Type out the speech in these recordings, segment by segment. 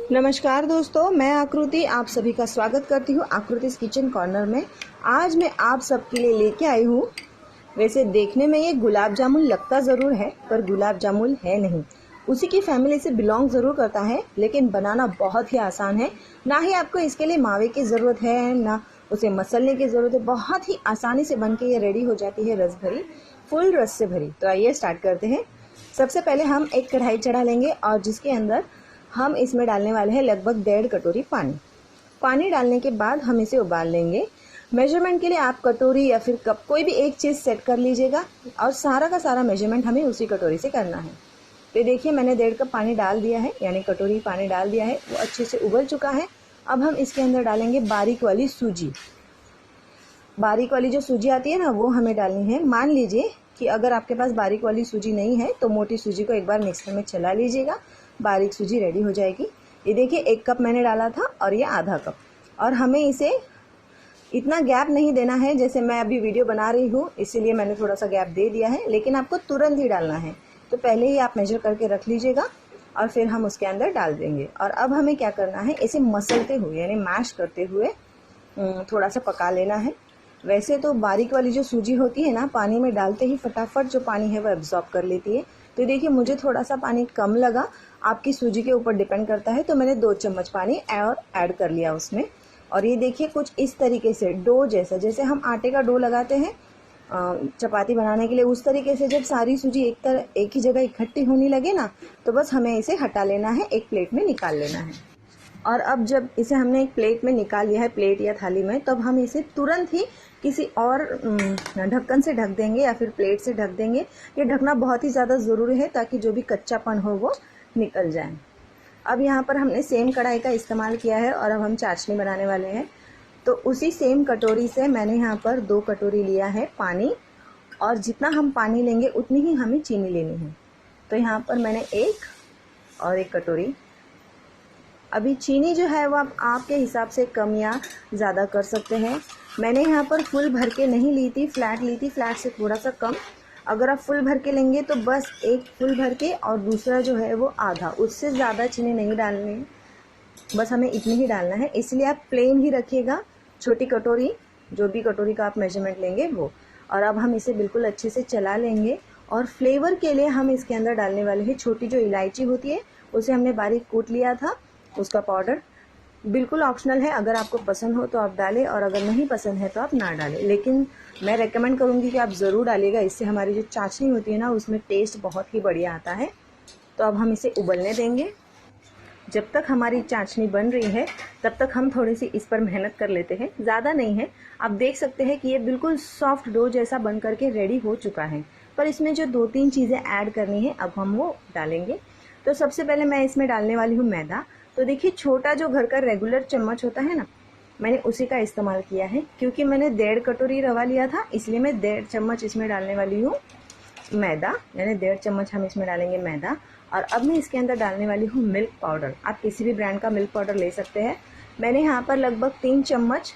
नमस्कार दोस्तों, मैं आकृति आप सभी का स्वागत करती हूँ आकृतिस किचन कॉर्नर में। आज मैं आप सबके लिए लेके आई हूँ। वैसे देखने में ये गुलाब जामुन लगता ज़रूर है, पर गुलाब जामुन है नहीं। उसी की फैमिली से बिलोंग ज़रूर करता है, लेकिन बनाना बहुत ही आसान है। ना ही आपको इसके लिए मावे की ज़रूरत है, ना उसे मसलने की ज़रूरत है। बहुत ही आसानी से बन के ये रेडी हो जाती है, रस भरी, फुल रस से भरी। तो आइए स्टार्ट करते हैं। सबसे पहले हम एक कढ़ाई चढ़ा लेंगे और जिसके अंदर हम इसमें डालने वाले हैं लगभग 1.5 कटोरी पानी। पानी डालने के बाद हम इसे उबाल लेंगे। मेजरमेंट के लिए आप कटोरी या फिर कप कोई भी एक चीज़ सेट कर लीजिएगा और सारा का सारा मेजरमेंट हमें उसी कटोरी से करना है। तो देखिए मैंने 1.5 कप पानी डाल दिया है, यानी कटोरी पानी डाल दिया है, वो अच्छे से उबल चुका है। अब हम इसके अंदर डालेंगे बारीक वाली सूजी। बारीक वाली जो सूजी आती है ना, वो हमें डालनी है। मान लीजिए कि अगर आपके पास बारीक वाली सूजी नहीं है तो मोटी सूजी को एक बार मिक्सर में चला लीजिएगा, बारीक सूजी रेडी हो जाएगी। ये देखिए 1 कप मैंने डाला था और ये आधा कप। और हमें इसे इतना गैप नहीं देना है, जैसे मैं अभी वीडियो बना रही हूँ इसीलिए मैंने थोड़ा सा गैप दे दिया है, लेकिन आपको तुरंत ही डालना है। तो पहले ही आप मेजर करके रख लीजिएगा और फिर हम उसके अंदर डाल देंगे। और अब हमें क्या करना है, इसे मसलते हुए यानी मैश करते हुए थोड़ा सा पका लेना है। वैसे तो बारीक वाली जो सूजी होती है ना, पानी में डालते ही फटाफट जो पानी है वो एब्जॉर्ब कर लेती है। तो देखिए मुझे थोड़ा सा पानी कम लगा, आपकी सूजी के ऊपर डिपेंड करता है, तो मैंने 2 चम्मच पानी और ऐड कर लिया उसमें। और ये देखिए कुछ इस तरीके से डो जैसा, जैसे हम आटे का डो लगाते हैं चपाती बनाने के लिए, उस तरीके से जब सारी सूजी एक ही जगह इकट्ठी होने लगे ना, तो बस हमें इसे हटा लेना है, एक प्लेट में निकाल लेना है। और अब जब इसे हमने एक प्लेट में निकाल लिया है, प्लेट या थाली में, तब हम इसे तुरंत ही किसी और ढक्कन से ढक देंगे या फिर प्लेट से ढक देंगे। ये ढकना बहुत ही ज़्यादा ज़रूरी है ताकि जो भी कच्चापन हो वो निकल जाए। अब यहाँ पर हमने सेम कढ़ाई का इस्तेमाल किया है और अब हम चाशनी बनाने वाले हैं। तो उसी सेम कटोरी से मैंने यहाँ पर 2 कटोरी लिया है पानी, और जितना हम पानी लेंगे उतनी ही हमें चीनी लेनी है। तो यहाँ पर मैंने 1 और 1 कटोरी। अभी चीनी जो है वो आप आपके हिसाब से कम या ज़्यादा कर सकते हैं। मैंने यहाँ पर फुल भर के नहीं ली थी, फ्लैट ली थी, फ्लैट से थोड़ा सा कम। अगर आप फुल भर के लेंगे तो बस एक फुल भर के और दूसरा जो है वो आधा, उससे ज़्यादा चीनी नहीं डालनी है, बस हमें इतनी ही डालना है। इसलिए आप प्लेन ही रखिएगा, छोटी कटोरी, जो भी कटोरी का आप मेजरमेंट लेंगे वो। और अब हम इसे बिल्कुल अच्छे से चला लेंगे। और फ्लेवर के लिए हम इसके अंदर डालने वाले हैं छोटी जो इलायची होती है, उसे हमने बारीक कूट लिया था, उसका पाउडर। बिल्कुल ऑप्शनल है, अगर आपको पसंद हो तो आप डालें और अगर नहीं पसंद है तो आप ना डालें, लेकिन मैं रेकमेंड करूँगी कि आप ज़रूर डालिएगा। इससे हमारी जो चाशनी होती है ना, उसमें टेस्ट बहुत ही बढ़िया आता है। तो अब हम इसे उबलने देंगे। जब तक हमारी चाशनी बन रही है तब तक हम थोड़ी सी इस पर मेहनत कर लेते हैं, ज़्यादा नहीं है। आप देख सकते हैं कि ये बिल्कुल सॉफ्ट डो जैसा बन करके रेडी हो चुका है, पर इसमें जो 2-3 चीज़ें ऐड करनी है अब हम वो डालेंगे। तो सबसे पहले मैं इसमें डालने वाली हूँ मैदा। तो देखिए छोटा जो घर का रेगुलर चम्मच होता है ना, मैंने उसी का इस्तेमाल किया है। क्योंकि मैंने 1.5 कटोरी रवा लिया था, इसलिए मैं 1.5 चम्मच इसमें डालने वाली हूँ मैदा, यानी 1.5 चम्मच हम इसमें डालेंगे मैदा। और अब मैं इसके अंदर डालने वाली हूँ मिल्क पाउडर। आप किसी भी ब्रांड का मिल्क पाउडर ले सकते हैं। मैंने यहाँ पर लगभग 3 चम्मच,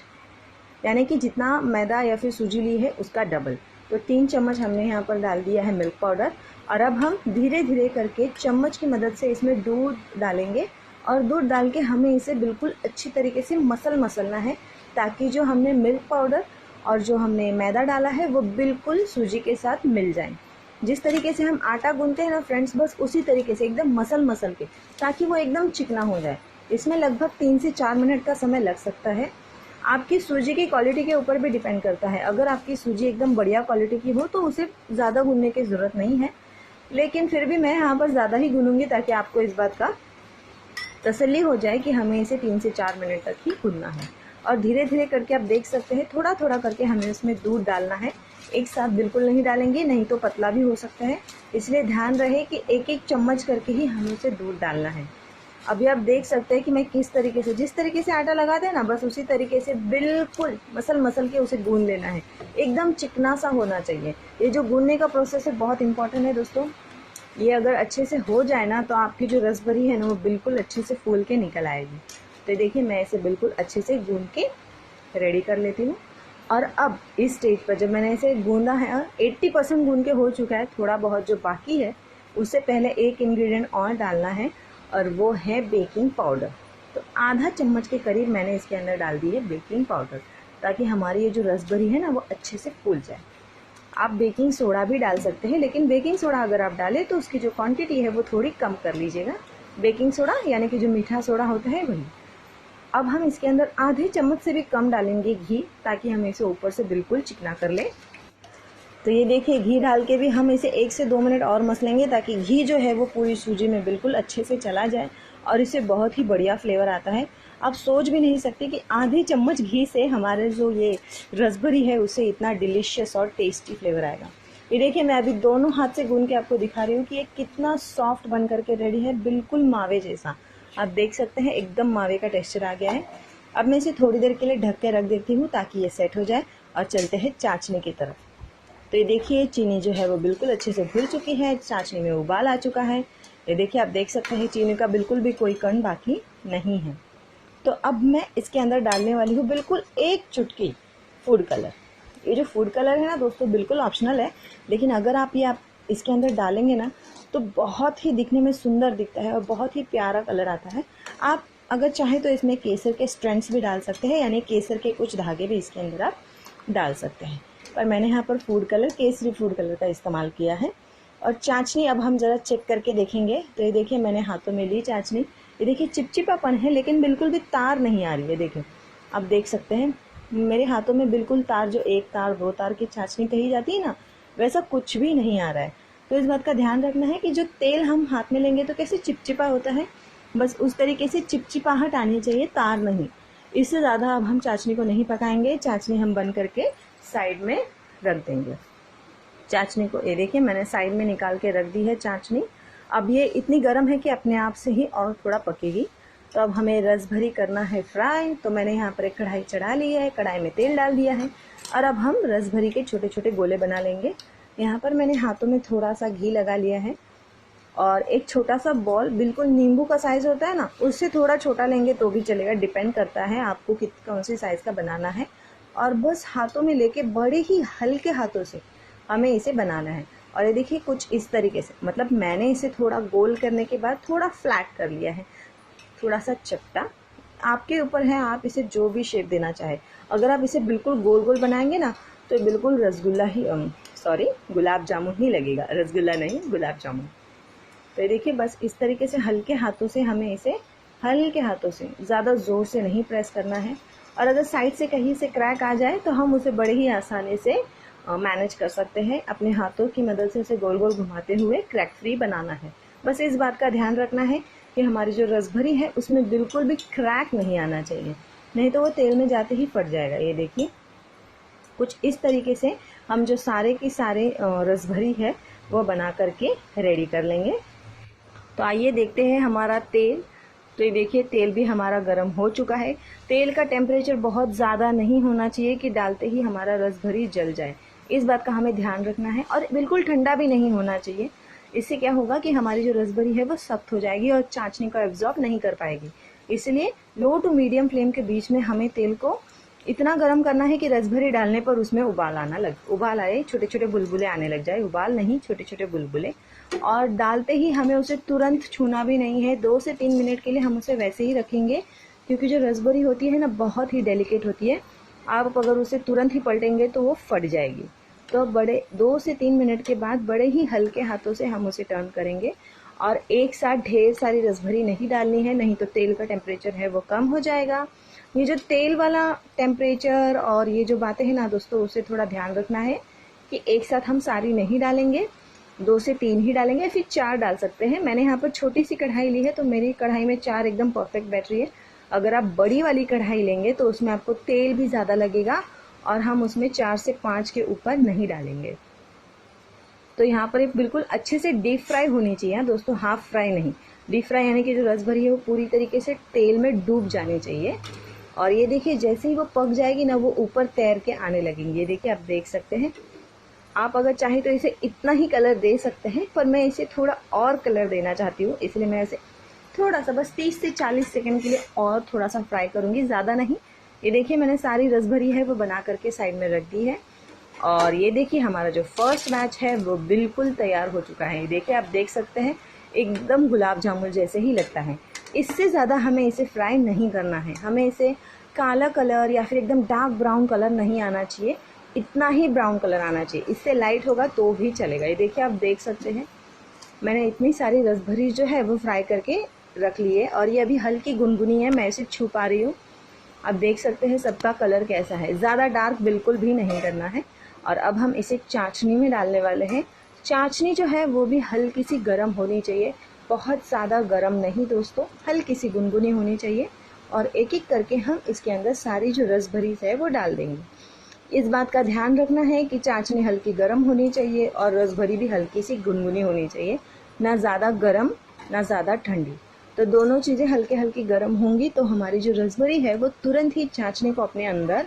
यानी कि जितना मैदा या फिर सूजी ली है उसका डबल, तो 3 चम्मच हमने यहाँ पर डाल दिया है मिल्क पाउडर। और अब हम धीरे धीरे करके चम्मच की मदद से इसमें दूध डालेंगे और दूध डाल के हमें इसे बिल्कुल अच्छी तरीके से मसलना है, ताकि जो हमने मिल्क पाउडर और जो हमने मैदा डाला है वो बिल्कुल सूजी के साथ मिल जाए। जिस तरीके से हम आटा गूंथते हैं ना फ्रेंड्स, बस उसी तरीके से एकदम मसल के, ताकि वो एकदम चिकना हो जाए। इसमें लगभग 3 से 4 मिनट का समय लग सकता है। आपकी सूजी की क्वालिटी के ऊपर भी डिपेंड करता है। अगर आपकी सूजी एकदम बढ़िया क्वालिटी की हो तो उसे ज़्यादा गूंथने की ज़रूरत नहीं है, लेकिन फिर भी मैं यहाँ पर ज़्यादा ही गूंथूंगी ताकि आपको इस बात का तसल्ली हो जाए कि हमें इसे 3 से 4 मिनट तक ही भूनना है। और धीरे धीरे करके आप देख सकते हैं, थोड़ा थोड़ा करके हमें उसमें दूध डालना है। एक साथ बिल्कुल नहीं डालेंगे, नहीं तो पतला भी हो सकता है, इसलिए ध्यान रहे कि 1-1 चम्मच करके ही हमें उसे दूध डालना है। अभी आप देख सकते हैं कि मैं किस तरीके से, जिस तरीके से आटा लगाते हैं ना, बस उसी तरीके से बिल्कुल मसल के उसे गूंद लेना है। एकदम चिकना सा होना चाहिए। ये जो गूंदने का प्रोसेस है बहुत इंपॉर्टेंट है दोस्तों। ये अगर अच्छे से हो जाए ना तो आपकी जो रस भरी है ना वो बिल्कुल अच्छे से फूल के निकल आएगी। तो देखिए मैं इसे बिल्कुल अच्छे से गूंद के रेडी कर लेती हूँ। और अब इस स्टेज पर जब मैंने इसे गूंदा है और 80% गूंद के हो चुका है, थोड़ा बहुत जो बाकी है उससे पहले एक इंग्रेडिएंट और डालना है, और वो है बेकिंग पाउडर। तो आधा चम्मच के करीब मैंने इसके अंदर डाल दी है बेकिंग पाउडर, ताकि हमारी ये जो रसभरी है ना वो अच्छे से फूल जाए। आप बेकिंग सोडा भी डाल सकते हैं, लेकिन बेकिंग सोडा अगर आप डालें तो उसकी जो क्वांटिटी है वो थोड़ी कम कर लीजिएगा। बेकिंग सोडा यानी कि जो मीठा सोडा होता है वही। अब हम इसके अंदर आधे चम्मच से भी कम डालेंगे घी, ताकि हम इसे ऊपर से बिल्कुल चिकना कर लें। तो ये देखिए, घी डाल के भी हम इसे 1 से 2 मिनट और मसलेंगे, ताकि घी जो है वो पूरी सूजी में बिल्कुल अच्छे से चला जाए और इससे बहुत ही बढ़िया फ्लेवर आता है। आप सोच भी नहीं सकते कि आधी चम्मच घी से हमारे जो ये रसभरी है उससे इतना डिलीशियस और टेस्टी फ्लेवर आएगा। ये देखिए, मैं अभी दोनों हाथ से गूंद के आपको दिखा रही हूँ कि ये कितना सॉफ्ट बन करके रेडी है, बिल्कुल मावे जैसा। आप देख सकते हैं एकदम मावे का टेक्स्चर आ गया है। अब मैं इसे थोड़ी देर के लिए ढक के रख देती हूँ ताकि ये सेट हो जाए, और चलते हैं चाशनी की तरफ। तो ये देखिए, चीनी जो है वो बिल्कुल अच्छे से घुल चुकी है, चाशनी में उबाल आ चुका है। ये देखिए, आप देख सकते हैं चीनी का बिल्कुल भी कोई कण बाकी नहीं है। तो अब मैं इसके अंदर डालने वाली हूँ बिल्कुल 1 चुटकी फूड कलर। ये जो फूड कलर है ना दोस्तों, बिल्कुल ऑप्शनल है, लेकिन अगर आप इसके अंदर डालेंगे ना तो बहुत ही दिखने में सुंदर दिखता है और बहुत ही प्यारा कलर आता है। आप अगर चाहे तो इसमें केसर के स्ट्रैंड्स भी डाल सकते हैं, यानी केसर के कुछ धागे भी इसके अंदर आप डाल सकते हैं, पर मैंने यहाँ पर food colour, Kesari food colour का इस्तेमाल किया है। और चाशनी अब हम ज़रा चेक करके देखेंगे। तो ये देखिए, मैंने हाथों में ली चाशनी। ये देखिए, चिपचिपापन है, लेकिन बिल्कुल भी तार नहीं आ रही है। देखिए, आप देख सकते हैं मेरे हाथों में बिल्कुल तार, जो 1 तार 2 तार की चाशनी कही जाती है ना, वैसा कुछ भी नहीं आ रहा है। तो इस बात का ध्यान रखना है कि जो तेल हम हाथ में लेंगे तो कैसे चिपचिपा होता है, बस उस तरीके से चिपचिपाहट आनी चाहिए, तार नहीं। इससे ज़्यादा अब हम चाशनी को नहीं पकाएंगे। चाशनी हम बंद करके साइड में रख देंगे। चाशनी को ये देखिए, मैंने साइड में निकाल के रख दी है चाशनी। अब ये इतनी गर्म है कि अपने आप से ही और थोड़ा पकेगी। तो अब हमें रसभरी करना है फ्राई। तो मैंने यहाँ पर एक कढ़ाई चढ़ा ली है, कढ़ाई में तेल डाल दिया है, और अब हम रसभरी के छोटे छोटे गोले बना लेंगे। यहाँ पर मैंने हाथों में थोड़ा सा घी लगा लिया है, और एक छोटा सा बॉल, बिल्कुल नींबू का साइज़ होता है ना, उससे थोड़ा छोटा लेंगे तो भी चलेगा, डिपेंड करता है आपको कौन सी साइज़ का बनाना है। और बस हाथों में लेके बड़े ही हल्के हाथों से हमें इसे बनाना है। और ये देखिए, कुछ इस तरीके से, मतलब मैंने इसे थोड़ा गोल करने के बाद थोड़ा फ्लैट कर लिया है, थोड़ा सा चपटा। आपके ऊपर है, आप इसे जो भी शेप देना चाहे। अगर आप इसे बिल्कुल गोल गोल बनाएंगे ना तो बिल्कुल रसगुल्ला ही, गुलाब जामुन ही लगेगा, रसगुल्ला नहीं, गुलाब जामुन। तो ये देखिए, बस इस तरीके से हल्के हाथों से हमें इसे, हल्के हाथों से, ज़्यादा ज़ोर से नहीं प्रेस करना है। और अगर साइड से कहीं से क्रैक आ जाए तो हम उसे बड़े ही आसानी से मैनेज कर सकते हैं। अपने हाथों की मदद से उसे गोल गोल घुमाते हुए क्रैक फ्री बनाना है। बस इस बात का ध्यान रखना है कि हमारी जो रसभरी है उसमें बिल्कुल भी क्रैक नहीं आना चाहिए, नहीं तो वो तेल में जाते ही फट जाएगा। ये देखिए, कुछ इस तरीके से हम जो सारे की सारे रसभरी है वो बना करके रेडी कर लेंगे। तो आइए देखते हैं हमारा तेल। तो ये देखिए, तेल भी हमारा गर्म हो चुका है। तेल का टेम्परेचर बहुत ज़्यादा नहीं होना चाहिए कि डालते ही हमारा रसभरी जल जाए, इस बात का हमें ध्यान रखना है। और बिल्कुल ठंडा भी नहीं होना चाहिए, इससे क्या होगा कि हमारी जो रसभरी है वो सख्त हो जाएगी और चाशनी को एब्जॉर्ब नहीं कर पाएगी। इसलिए लो टू मीडियम फ्लेम के बीच में हमें तेल को इतना गर्म करना है कि रसभरी डालने पर उसमें उबाल आए, छोटे छोटे बुलबुले आने लग जाए, उबाल नहीं, छोटे छोटे बुलबुले। और डालते ही हमें उसे तुरंत छूना भी नहीं है, 2 से 3 मिनट के लिए हम उसे वैसे ही रखेंगे, क्योंकि जो रसभरी होती है ना बहुत ही डेलिकेट होती है। आप अगर उसे तुरंत ही पलटेंगे तो वो फट जाएगी। तो बड़े 2 से 3 मिनट के बाद बड़े ही हल्के हाथों से हम उसे टर्न करेंगे, और एक साथ ढेर सारी रसभरी नहीं डालनी है, नहीं तो तेल का टेम्परेचर है वो कम हो जाएगा। ये जो तेल वाला टेम्परेचर और ये जो बातें हैं ना दोस्तों, उसे थोड़ा ध्यान रखना है कि एक साथ हम सारी नहीं डालेंगे, 2 से 3 ही डालेंगे, फिर 4 डाल सकते हैं। मैंने यहाँ पर छोटी सी कढ़ाई ली है तो मेरी कढ़ाई में 4 एकदम परफेक्ट बैठ रही है। अगर आप बड़ी वाली कढ़ाई लेंगे तो उसमें आपको तेल भी ज़्यादा लगेगा, और हम उसमें 4 से 5 के ऊपर नहीं डालेंगे। तो यहाँ पर एक बिल्कुल अच्छे से डीप फ्राई होनी चाहिए दोस्तों, हाफ फ्राई नहीं। डीप फ्राई यानी कि जो रसभरी है वो पूरी तरीके से तेल में डूब जानी चाहिए। और ये देखिए, जैसे ही वो पक जाएगी ना, वो ऊपर तैर के आने लगेंगी। ये देखिए, आप देख सकते हैं। आप अगर चाहें तो इसे इतना ही कलर दे सकते हैं, पर मैं इसे थोड़ा और कलर देना चाहती हूँ, इसलिए मैं इसे थोड़ा सा, बस 30 से 40 सेकंड के लिए और थोड़ा सा फ्राई करूँगी, ज़्यादा नहीं। ये देखिए, मैंने सारी रसभरी है वो बना करके साइड में रख दी है। और ये देखिए, हमारा जो फर्स्ट बैच है वो बिल्कुल तैयार हो चुका है। ये देखिए, आप देख सकते हैं एकदम गुलाब जामुन जैसे ही लगता है। इससे ज़्यादा हमें इसे फ्राई नहीं करना है, हमें इसे काला कलर या फिर एकदम डार्क ब्राउन कलर नहीं आना चाहिए, इतना ही ब्राउन कलर आना चाहिए। इससे लाइट होगा तो भी चलेगा। ये देखिए, आप देख सकते हैं मैंने इतनी सारी रसभरी जो है वो फ्राई करके रख ली है और ये अभी हल्की गुनगुनी है, मैं इसे छू पा रही हूँ। आप देख सकते हैं सबका कलर कैसा है, ज़्यादा डार्क बिल्कुल भी नहीं करना है। और अब हम इसे चाशनी में डालने वाले हैं। चाशनी जो है वो भी हल्की सी गर्म होनी चाहिए, बहुत ज़्यादा गर्म नहीं दोस्तों, हल्की सी गुनगुनी होनी चाहिए। और एक एक करके हम इसके अंदर सारी जो रसभरी है वो डाल देंगे। इस बात का ध्यान रखना है कि चाशनी हल्की गर्म होनी चाहिए और रसभरी भी हल्की सी गुनगुनी होनी चाहिए, ना ज़्यादा गर्म ना ज़्यादा ठंडी। तो दोनों चीज़ें हल्के हल्की गर्म होंगी तो हमारी जो रसभरी है वो तुरंत ही चाशनी को अपने अंदर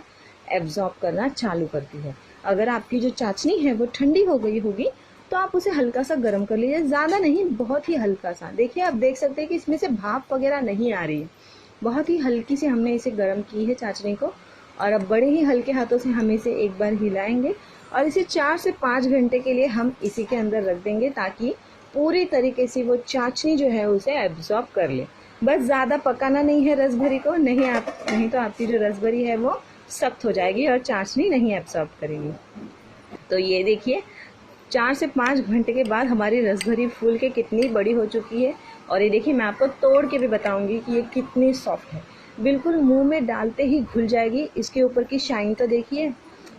एब्जॉर्ब करना चालू करती है। अगर आपकी जो चाशनी है वो ठंडी हो गई होगी तो आप उसे हल्का सा गर्म कर लीजिए, ज़्यादा नहीं, बहुत ही हल्का सा। देखिए, आप देख सकते हैं कि इसमें से भाप वगैरह नहीं आ रही है, बहुत ही हल्की सी हमने इसे गर्म की है चाशनी को। और अब बड़े ही हल्के हाथों से हम इसे एक बार हिलाएंगे और इसे 4 से 5 घंटे के लिए हम इसी के अंदर रख देंगे ताकि पूरी तरीके से वो चाशनी जो है उसे एब्जॉर्ब कर ले। बस ज़्यादा पकाना नहीं है रसभरी को, नहीं तो आपकी जो रसभरी है वो सख्त हो जाएगी और चाशनी नहीं एब्जॉर्ब करेगी। तो ये देखिए, 4 से 5 घंटे के बाद हमारी रसभरी फूल के कितनी बड़ी हो चुकी है। और ये देखिए, मैं आपको तोड़ के भी बताऊंगी कि ये कितनी सॉफ्ट है, बिल्कुल मुंह में डालते ही घुल जाएगी। इसके ऊपर की शाइन तो देखिए,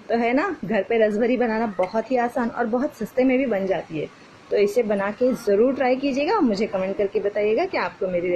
तो है ना, घर पे रसभरी बनाना बहुत ही आसान और बहुत सस्ते में भी बन जाती है। तो इसे बना के ज़रूर ट्राई कीजिएगा और मुझे कमेंट करके बताइएगा कि आपको मेरी